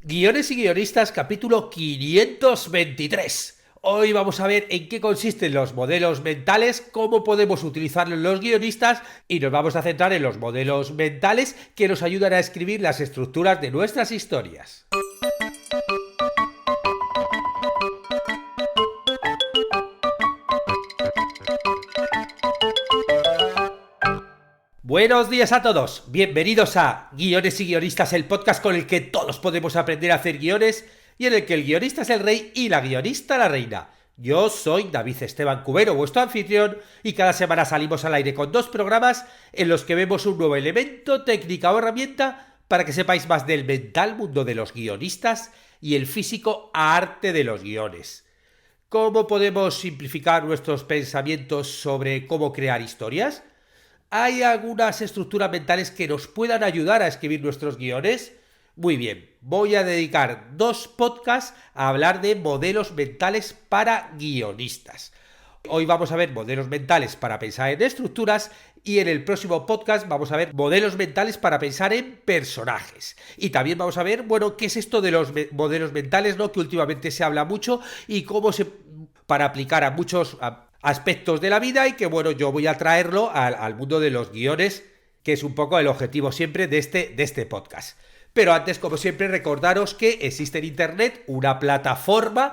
Guiones y guionistas, capítulo 523. Hoy vamos a ver en qué consisten los modelos mentales, cómo podemos utilizarlos los guionistas y nos vamos a centrar en los modelos mentales que nos ayudan a escribir las estructuras de nuestras historias. Buenos días a todos, bienvenidos a Guiones y Guionistas, el podcast con el que todos podemos aprender a hacer guiones y en el que el guionista es el rey y la guionista la reina. Yo soy David Esteban Cubero, vuestro anfitrión, y cada semana salimos al aire con 2 programas en los que vemos un nuevo elemento, técnica o herramienta para que sepáis más del mental mundo de los guionistas y el físico arte de los guiones. ¿Cómo podemos simplificar nuestros pensamientos sobre cómo crear historias? ¿Hay algunas estructuras mentales que nos puedan ayudar a escribir nuestros guiones? Muy bien, voy a dedicar 2 podcasts a hablar de modelos mentales para guionistas. Hoy vamos a ver modelos mentales para pensar en estructuras y en el próximo podcast vamos a ver modelos mentales para pensar en personajes. Y también vamos a ver, qué es esto de los modelos mentales, ¿no? Que últimamente se habla mucho y cómo para aplicar a muchos aspectos de la vida y que yo voy a traerlo al mundo de los guiones, que es un poco el objetivo siempre de este podcast. Pero antes, como siempre, recordaros que existe en internet una plataforma,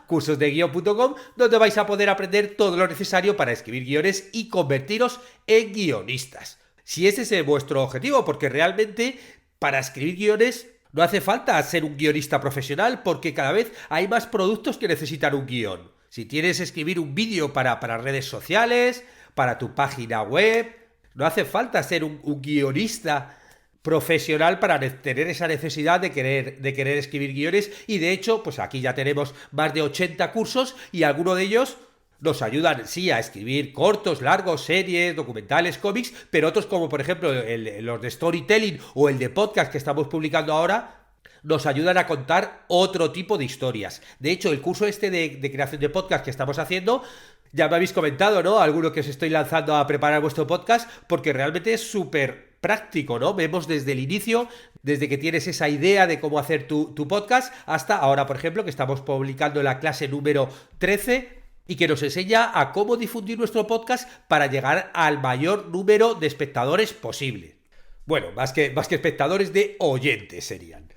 cursosdeguion.com, donde vais a poder aprender todo lo necesario para escribir guiones y convertiros en guionistas. Si ese es vuestro objetivo, porque realmente para escribir guiones no hace falta ser un guionista profesional, porque cada vez hay más productos que necesitan un guión. Si tienes que escribir un vídeo para redes sociales, para tu página web, no hace falta ser un guionista profesional para tener esa necesidad de querer escribir guiones. Y de hecho, pues aquí ya tenemos más de 80 cursos y algunos de ellos nos ayudan, sí, a escribir cortos, largos, series, documentales, cómics, pero otros como por ejemplo los de storytelling o el de podcast que estamos publicando ahora, nos ayudan a contar otro tipo de historias. De hecho, el curso de creación de podcast que estamos haciendo, ya me habéis comentado, ¿no? Alguno que os estoy lanzando a preparar vuestro podcast, porque realmente es súper práctico, ¿no? Vemos desde el inicio, desde que tienes esa idea de cómo hacer tu podcast, hasta ahora, por ejemplo, que estamos publicando la clase número 13 y que nos enseña a cómo difundir nuestro podcast para llegar al mayor número de espectadores posible. Bueno, más que espectadores, de oyentes serían.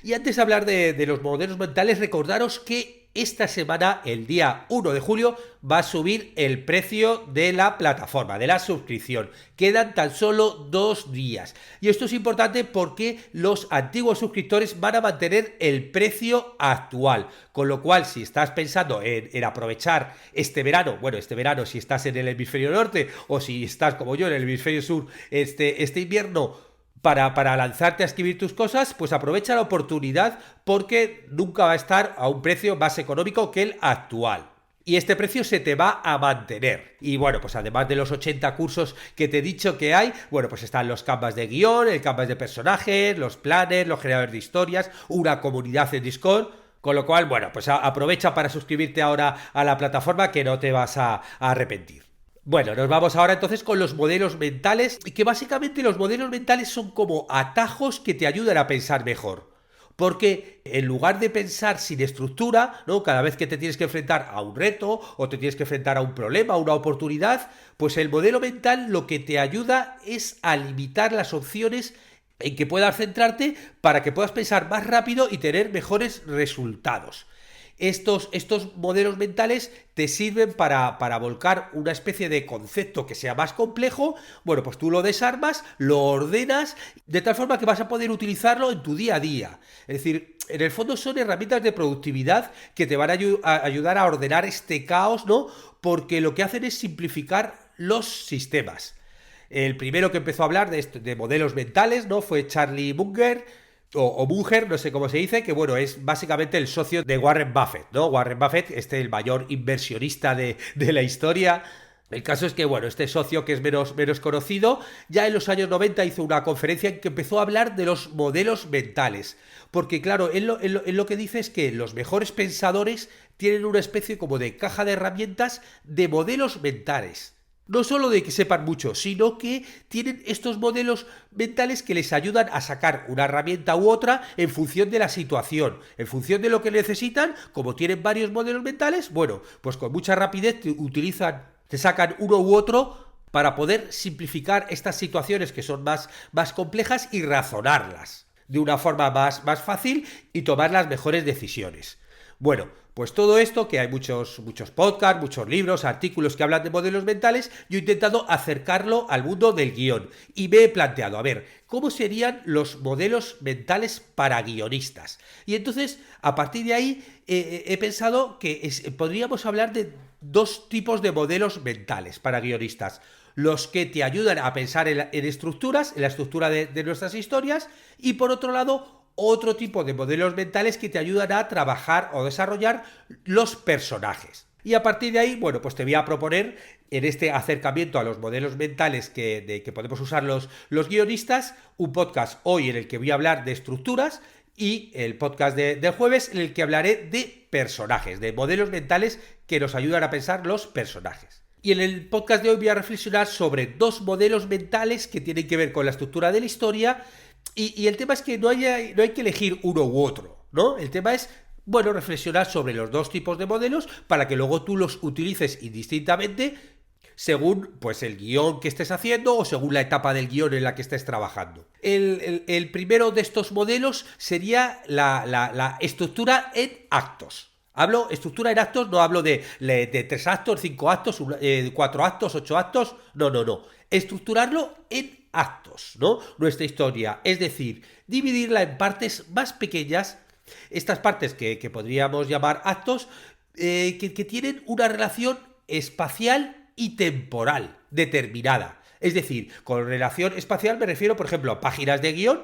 Y antes de hablar de los modelos mentales, recordaros que esta semana, el día 1 de julio, va a subir el precio de la plataforma, de la suscripción. Quedan tan solo 2 días. Y esto es importante porque los antiguos suscriptores van a mantener el precio actual. Con lo cual, si estás pensando en aprovechar este verano si estás en el hemisferio norte o si estás como yo en el hemisferio sur este invierno, para lanzarte a escribir tus cosas, pues aprovecha la oportunidad porque nunca va a estar a un precio más económico que el actual. Y este precio se te va a mantener. Y pues además de los 80 cursos que te he dicho que hay, pues están los canvas de guión, el canvas de personajes, los planners, los generadores de historias, una comunidad en Discord. Con lo cual, pues aprovecha para suscribirte ahora a la plataforma que no te vas a arrepentir. Nos vamos ahora entonces con los modelos mentales, y que básicamente los modelos mentales son como atajos que te ayudan a pensar mejor. Porque en lugar de pensar sin estructura, ¿no? Cada vez que te tienes que enfrentar a un reto o te tienes que enfrentar a un problema, a una oportunidad, pues el modelo mental lo que te ayuda es a limitar las opciones en que puedas centrarte para que puedas pensar más rápido y tener mejores resultados. Estos modelos mentales te sirven para volcar una especie de concepto que sea más complejo. Pues tú lo desarmas, lo ordenas, de tal forma que vas a poder utilizarlo en tu día a día. Es decir, en el fondo son herramientas de productividad que te van a ayudar a ordenar este caos, ¿no? Porque lo que hacen es simplificar los sistemas. El primero que empezó a hablar de modelos mentales, ¿no? Fue Charlie Munger, o Munger, no sé cómo se dice, que es básicamente el socio de Warren Buffett, ¿no? Warren Buffett, el mayor inversionista de la historia. El caso es que, este socio, que es menos conocido, ya en los años 90 hizo una conferencia en que empezó a hablar de los modelos mentales. Porque, claro, él lo que dice es que los mejores pensadores tienen una especie como de caja de herramientas de modelos mentales. no solo de que sepan mucho, sino que tienen estos modelos mentales que les ayudan a sacar una herramienta u otra en función de la situación, en función de lo que necesitan. Como tienen varios modelos mentales, bueno, pues con mucha rapidez te sacan uno u otro para poder simplificar estas situaciones que son más complejas y razonarlas de una forma más fácil y tomar las mejores decisiones. Bueno, pues todo esto, que hay muchos podcasts, muchos libros, artículos que hablan de modelos mentales, yo he intentado acercarlo al mundo del guión y me he planteado, a ver, ¿cómo serían los modelos mentales para guionistas? Y entonces, a partir de ahí, he pensado que podríamos hablar de dos tipos de modelos mentales para guionistas. Los que te ayudan a pensar en estructuras, en la estructura de nuestras historias, y por otro lado, otro tipo de modelos mentales que te ayudan a trabajar o desarrollar los personajes. Y a partir de ahí, bueno, pues te voy a proponer en este acercamiento a los modelos mentales que podemos usar los guionistas, un podcast hoy en el que voy a hablar de estructuras y el podcast del jueves en el que hablaré de personajes, de modelos mentales que nos ayudan a pensar los personajes. Y en el podcast de hoy voy a reflexionar sobre dos modelos mentales que tienen que ver con la estructura de la historia. Y el tema es que no hay que elegir uno u otro, ¿no? El tema es, bueno, reflexionar sobre los dos tipos de modelos para que luego tú los utilices indistintamente según pues el guión que estés haciendo o según la etapa del guión en la que estés trabajando. El primero de estos modelos sería la estructura en actos. Hablo estructura en actos, no hablo de 3 actos, 5 actos, 4 actos, 8 actos, no. Estructurarlo en actos, ¿no? Nuestra historia, es decir, dividirla en partes más pequeñas, estas partes que podríamos llamar actos, que tienen una relación espacial y temporal determinada. Es decir, con relación espacial me refiero, por ejemplo, a páginas de guión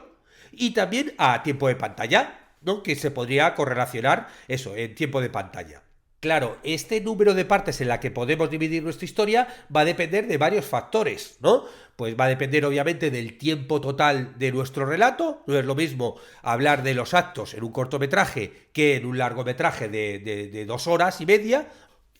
y también a tiempo de pantalla, ¿no? Que se podría correlacionar eso, en tiempo de pantalla. Claro, este número de partes en la que podemos dividir nuestra historia va a depender de varios factores, ¿no? Pues va a depender obviamente del tiempo total de nuestro relato. No es lo mismo hablar de los actos en un cortometraje que en un largometraje de 2 horas y media.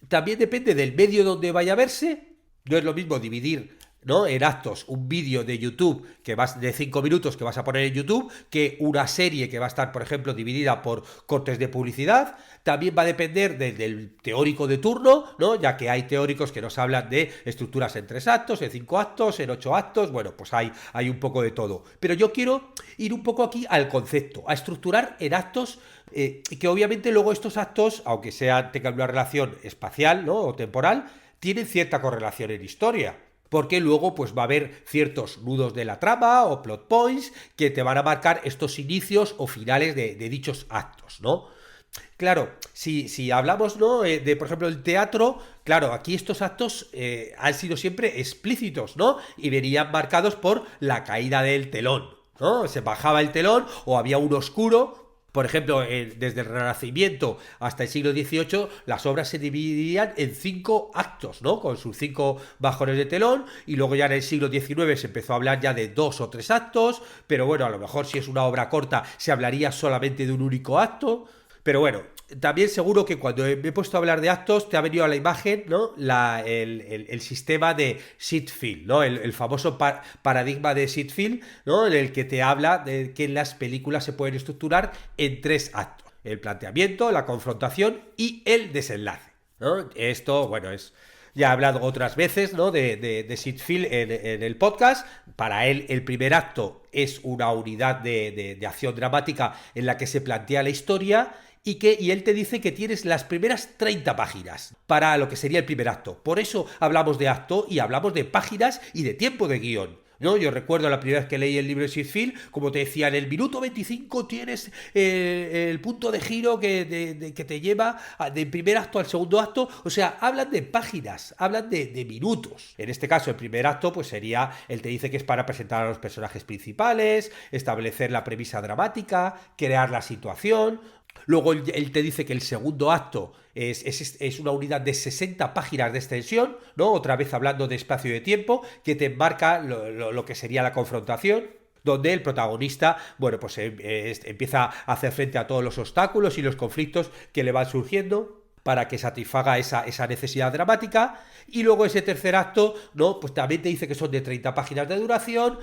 También depende del medio donde vaya a verse. No es lo mismo dividir, ¿no?, en actos un vídeo de YouTube de 5 minutos que vas a poner en YouTube que una serie que va a estar, por ejemplo, dividida por cortes de publicidad. También va a depender del teórico de turno, ¿no?, ya que hay teóricos que nos hablan de estructuras en 3 actos, en 5 actos, en 8 actos. Bueno, pues hay un poco de todo. Pero yo quiero ir un poco aquí al concepto, a estructurar en actos, que obviamente luego estos actos, aunque tengan una relación espacial, ¿no?, o temporal, tienen cierta correlación en historia. Porque luego pues va a haber ciertos nudos de la trama o plot points que te van a marcar estos inicios o finales de dichos actos, ¿no? Claro, si hablamos, ¿no?, de, por ejemplo, el teatro, claro, aquí estos actos han sido siempre explícitos, ¿no? Y venían marcados por la caída del telón, ¿no? Se bajaba el telón o había un oscuro. Por ejemplo, desde el Renacimiento hasta el siglo XVIII, las obras se dividían en 5 actos, ¿no?, con sus 5 bajones de telón, y luego ya en el siglo XIX se empezó a hablar ya de 2 o 3 actos, pero bueno, a lo mejor si es una obra corta se hablaría solamente de un único acto. Pero bueno, también seguro que cuando me he puesto a hablar de actos te ha venido a la imagen, ¿no?, el sistema de Sitfield, ¿no?, el famoso paradigma de Sitfield, ¿no?, en el que te habla de que las películas se pueden estructurar en 3 actos: el planteamiento, la confrontación y el desenlace, ¿no? Esto, bueno, ya he hablado otras veces, ¿no?, de Sitfield en el podcast. Para él, el primer acto es una unidad de acción dramática en la que se plantea la historia y él te dice que tienes las primeras 30 páginas para lo que sería el primer acto. Por eso hablamos de acto y hablamos de páginas y de tiempo de guión, ¿no? Yo recuerdo la primera vez que leí el libro de Sitfield, como te decía, en el minuto 25 tienes el punto de giro que te lleva del primer acto al segundo acto. O sea, hablan de páginas, hablan de minutos. En este caso, el primer acto pues sería, él te dice que es para presentar a los personajes principales, establecer la premisa dramática, crear la situación. Luego él te dice que el segundo acto es una unidad de 60 páginas de extensión, ¿no? Otra vez hablando de espacio y de tiempo, que te enmarca lo que sería la confrontación, donde el protagonista, bueno, pues empieza a hacer frente a todos los obstáculos y los conflictos que le van surgiendo. para que satisfaga esa necesidad dramática. Y luego ese tercer acto, ¿no? Pues también te dice que son de 30 páginas de duración,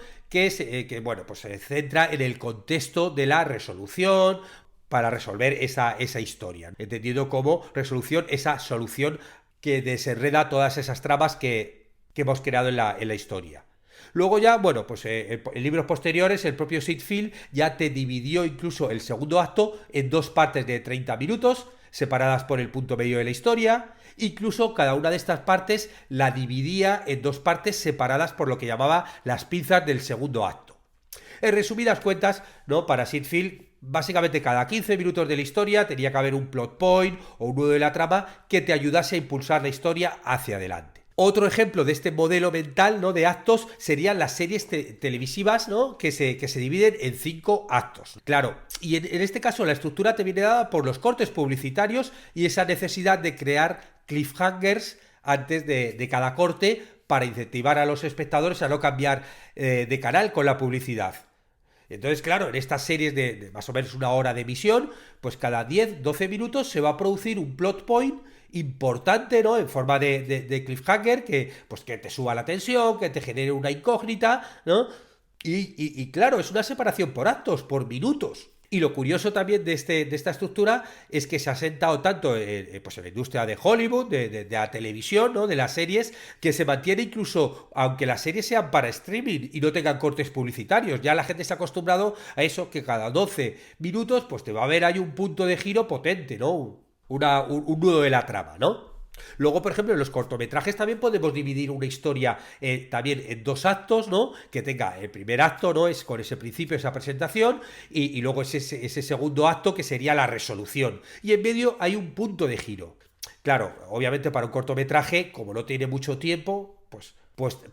bueno, pues se centra en el contexto de la resolución, para resolver esa historia, entendido como resolución, esa solución que desenreda todas esas tramas que hemos creado en la historia. Luego ya, bueno, pues en libros posteriores el propio Sid Field ya te dividió incluso el segundo acto en dos partes de 30 minutos, separadas por el punto medio de la historia. Incluso cada una de estas partes la dividía en dos partes separadas por lo que llamaba las pinzas del segundo acto. En resumidas cuentas, ¿no? Para Sid Field, básicamente cada 15 minutos de la historia tenía que haber un plot point o un nudo de la trama que te ayudase a impulsar la historia hacia adelante. Otro ejemplo de este modelo mental, ¿no? De actos serían las series televisivas, ¿no? que se dividen en 5 actos. Claro, y en este caso la estructura te viene dada por los cortes publicitarios y esa necesidad de crear cliffhangers antes de cada corte para incentivar a los espectadores a no cambiar de canal con la publicidad. Entonces, claro, en estas series de más o menos una hora de emisión, pues cada 10-12 minutos se va a producir un plot point importante, ¿no? En forma de cliffhanger que te suba la tensión, que te genere una incógnita, ¿no? Y claro, es una separación por actos, por minutos. Y lo curioso también de esta estructura es que se ha sentado tanto pues en la industria de Hollywood, de la televisión, ¿no? De las series, que se mantiene incluso, aunque las series sean para streaming y no tengan cortes publicitarios. Ya la gente se ha acostumbrado a eso, que cada 12 minutos pues te va a haber ahí un punto de giro potente, ¿no? Un nudo de la trama, ¿no? Luego, por ejemplo, en los cortometrajes también podemos dividir una historia también en dos actos, ¿no? Que tenga el primer acto, ¿no? Es con ese principio, esa presentación, y luego ese segundo acto que sería la resolución. Y en medio hay un punto de giro. Claro, obviamente para un cortometraje, como no tiene mucho tiempo, pues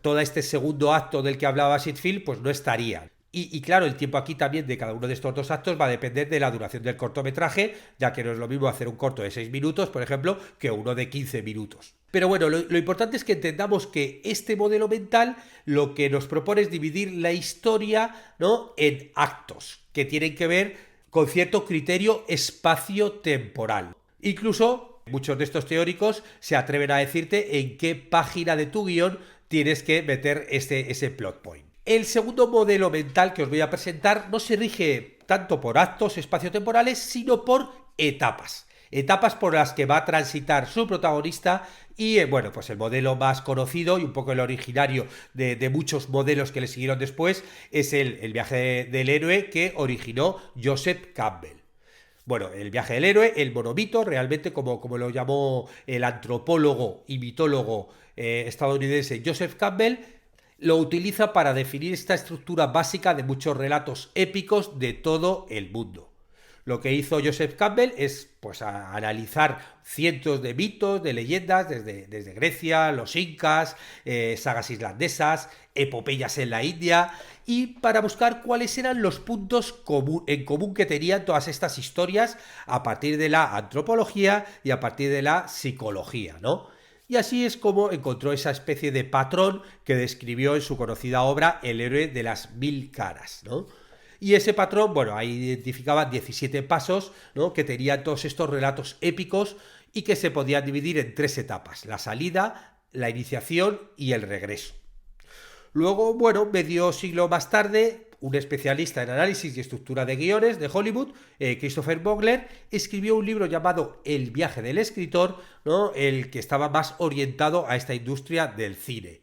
todo este segundo acto del que hablaba Sid Field, pues no estaría. Y claro, el tiempo aquí también de cada uno de estos dos actos va a depender de la duración del cortometraje, ya que no es lo mismo hacer un corto de 6 minutos, por ejemplo, que uno de 15 minutos. Pero bueno, lo importante es que entendamos que este modelo mental lo que nos propone es dividir la historia, ¿no? En actos, que tienen que ver con cierto criterio espacio-temporal. Incluso muchos de estos teóricos se atreven a decirte en qué página de tu guión tienes que meter ese plot point. El segundo modelo mental que os voy a presentar no se rige tanto por actos espaciotemporales, sino por etapas. Etapas por las que va a transitar su protagonista y, bueno, pues el modelo más conocido y un poco el originario de muchos modelos que le siguieron después es el viaje del héroe que originó Joseph Campbell. Bueno, el viaje del héroe, el monomito, realmente como lo llamó el antropólogo y mitólogo estadounidense Joseph Campbell, lo utiliza para definir esta estructura básica de muchos relatos épicos de todo el mundo. Lo que hizo Joseph Campbell es pues analizar cientos de mitos, de leyendas, desde Grecia, los incas, sagas islandesas, epopeyas en la India, y para buscar cuáles eran los puntos en común que tenían todas estas historias a partir de la antropología y a partir de la psicología, ¿no? Y así es como encontró esa especie de patrón que describió en su conocida obra El héroe de las 1000 caras, ¿no? Y ese patrón, bueno, ahí identificaba 17 pasos, ¿no? Que tenían todos estos relatos épicos y que se podían dividir en 3 etapas: la salida, la iniciación y el regreso. Luego, bueno, medio siglo más tarde, un especialista en análisis y estructura de guiones de Hollywood, Christopher Vogler, escribió un libro llamado El viaje del escritor, ¿no? El que estaba más orientado a esta industria del cine.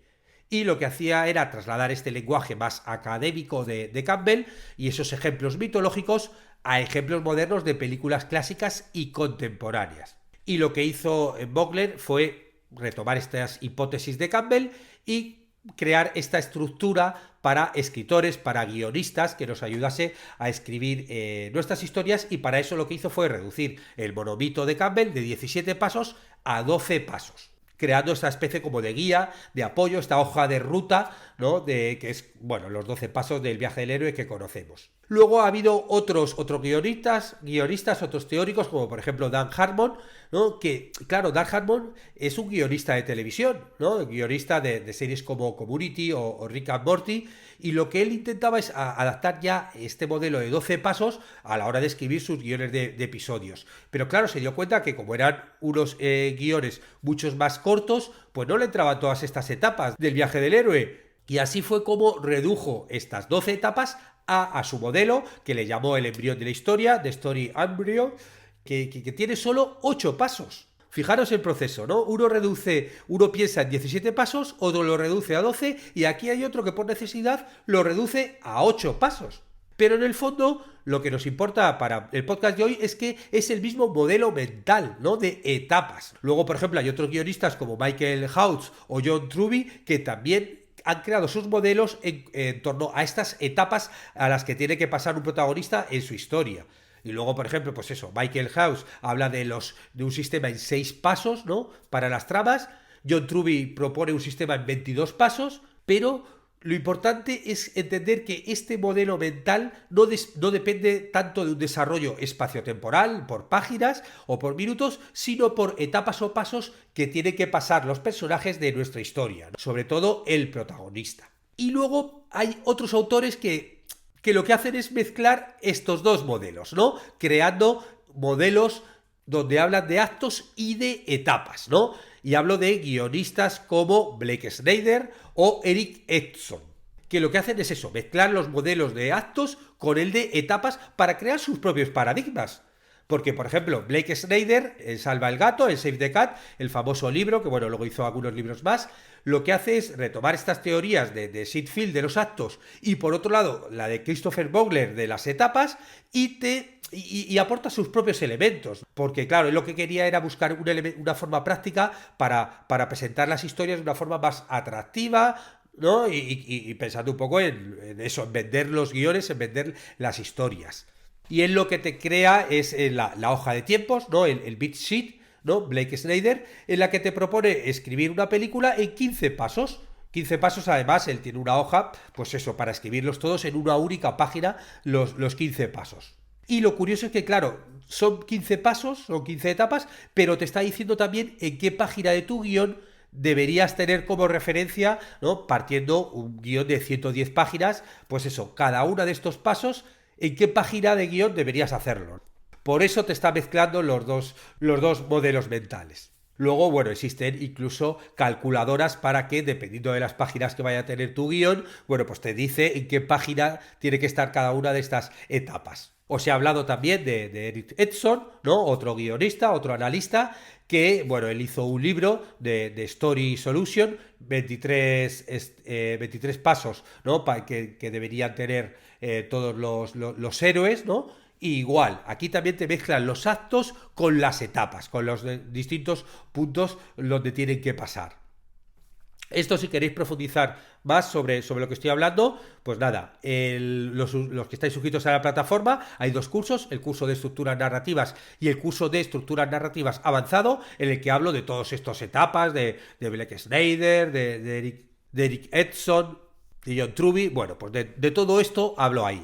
Y lo que hacía era trasladar este lenguaje más académico de Campbell y esos ejemplos mitológicos a ejemplos modernos de películas clásicas y contemporáneas. Y lo que hizo Vogler fue retomar estas hipótesis de Campbell y crear esta estructura para escritores, para guionistas, que nos ayudase a escribir nuestras historias, y para eso lo que hizo fue reducir el monomito de Campbell de 17 pasos a 12 pasos, creando esta especie como de guía, de apoyo, esta hoja de ruta, ¿no? Que es, bueno, los 12 pasos del viaje del héroe que conocemos. Luego ha habido otros guionistas, otros teóricos, como por ejemplo Dan Harmon, ¿no? Que, claro, Dan Harmon es un guionista de televisión, ¿no? Guionista de series como Community o Rick and Morty, y lo que él intentaba es adaptar ya este modelo de 12 pasos a la hora de escribir sus guiones de episodios. Pero claro, se dio cuenta que como eran unos guiones muchos más cortos, pues no le entraban todas estas etapas del viaje del héroe. Y así fue como redujo estas 12 etapas a su modelo, que le llamó el embrión de la historia, The Story Embryo, que tiene solo 8 pasos. Fijaros el proceso, ¿no? Uno piensa en 17 pasos, otro lo reduce a 12, y aquí hay otro que por necesidad lo reduce a 8 pasos. Pero en el fondo, lo que nos importa para el podcast de hoy es que es el mismo modelo mental, ¿no? De etapas. Luego, por ejemplo, hay otros guionistas como Michael House o John Truby que también han creado sus modelos en torno a estas etapas a las que tiene que pasar un protagonista en su historia. Y luego, por ejemplo, pues eso, Michael House habla de un sistema en 6 pasos, ¿no? Para las tramas. John Truby propone un sistema en 22 pasos, pero lo importante es entender que este modelo mental no depende tanto de un desarrollo espaciotemporal, por páginas o por minutos, sino por etapas o pasos que tienen que pasar los personajes de nuestra historia, ¿no? Sobre todo el protagonista. Y luego hay otros autores que lo que hacen es mezclar estos dos modelos, ¿no? Creando modelos donde hablan de actos y de etapas, ¿no? Y hablo de guionistas como Blake Snyder o Eric Edson, que lo que hacen es eso, mezclar los modelos de actos con el de etapas para crear sus propios paradigmas. Porque, por ejemplo, Blake Snyder, en Salva el Gato, en Save the Cat, el famoso libro, que bueno, luego hizo algunos libros más, lo que hace es retomar estas teorías de Sid Field de los actos y, por otro lado, la de Christopher Vogler de las etapas y aporta sus propios elementos. Porque, claro, él lo que quería era buscar una forma práctica para presentar las historias de una forma más atractiva, ¿no? Y pensando un poco en eso, en vender los guiones, en vender las historias. Y él lo que te crea es la hoja de tiempos, ¿no? El beat sheet, ¿no? Blake Snyder, en la que te propone escribir una película en 15 pasos. 15 pasos, además, él tiene una hoja, pues eso, para escribirlos todos en una única página, los 15 pasos. Y lo curioso es que, claro, son 15 pasos, son 15 etapas, pero te está diciendo también en qué página de tu guión deberías tener como referencia, ¿no? Partiendo un guión de 110 páginas, pues eso, cada uno de estos pasos, en qué página de guión deberías hacerlo. Por eso te está mezclando los dos modelos mentales. Luego, bueno, existen incluso calculadoras para que, dependiendo de las páginas que vaya a tener tu guión, bueno, pues te dice en qué página tiene que estar cada una de estas etapas. Os he hablado también de Eric Edson, ¿no? Otro guionista, otro analista, que, bueno, él hizo un libro de Story Solution, 23 pasos, ¿no? Que deberían tener todos los héroes, ¿no? Y igual, aquí también te mezclan los actos con las etapas, con los distintos puntos donde tienen que pasar. Esto, si queréis profundizar más sobre lo que estoy hablando, pues nada, los que estáis suscritos a la plataforma, hay 2 cursos, el curso de estructuras narrativas y el curso de estructuras narrativas avanzado, en el que hablo de todas estas etapas, de Blake Snyder, de Eric Edson, de John Truby, bueno, pues de todo esto hablo ahí.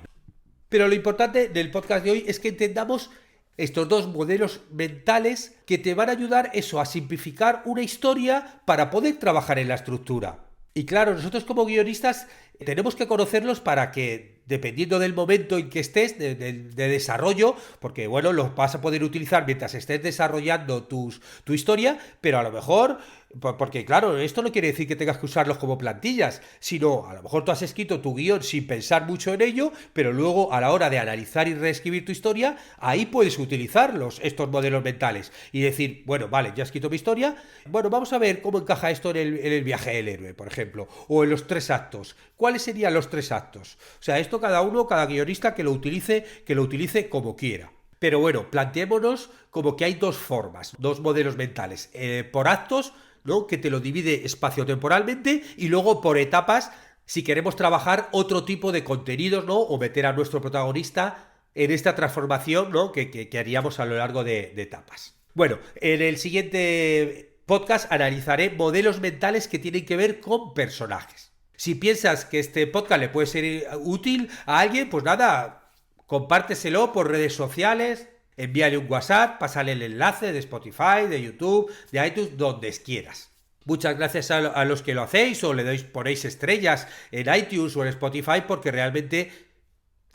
Pero lo importante del podcast de hoy es que entendamos estos dos modelos mentales que te van a ayudar eso, a simplificar una historia para poder trabajar en la estructura. Y claro, nosotros como guionistas tenemos que conocerlos para que, dependiendo del momento en que estés de desarrollo, porque bueno, los vas a poder utilizar mientras estés desarrollando tu historia, pero a lo mejor, porque claro, esto no quiere decir que tengas que usarlos como plantillas, sino a lo mejor tú has escrito tu guión sin pensar mucho en ello, pero luego a la hora de analizar y reescribir tu historia, ahí puedes utilizarlos, estos modelos mentales, y decir, bueno, vale, ya he escrito mi historia, bueno, vamos a ver cómo encaja esto en el viaje del héroe, por ejemplo, o en los 3 actos. ¿Cuáles serían los 3 actos? O sea, esto cada guionista que lo utilice como quiera. Pero bueno, planteémonos como que hay 2 formas, 2 modelos mentales. Por actos, ¿no? Que te lo divide espaciotemporalmente, y luego por etapas, si queremos trabajar otro tipo de contenidos, ¿no? O meter a nuestro protagonista en esta transformación, ¿no? Que haríamos a lo largo de etapas. Bueno, en el siguiente podcast analizaré modelos mentales que tienen que ver con personajes. Si piensas que este podcast le puede ser útil a alguien, pues nada, compárteselo por redes sociales, envíale un WhatsApp, pásale el enlace de Spotify, de YouTube, de iTunes, donde quieras. Muchas gracias a los que lo hacéis o ponéis estrellas en iTunes o en Spotify, porque realmente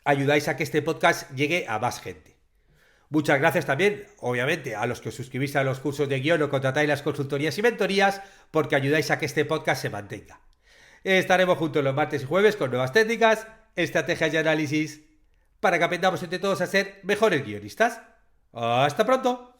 ayudáis a que este podcast llegue a más gente. Muchas gracias también, obviamente, a los que os suscribís a los cursos de guión o contratáis las consultorías y mentorías, porque ayudáis a que este podcast se mantenga. Estaremos juntos los martes y jueves con nuevas técnicas, estrategias y análisis para que aprendamos entre todos a ser mejores guionistas. ¡Hasta pronto!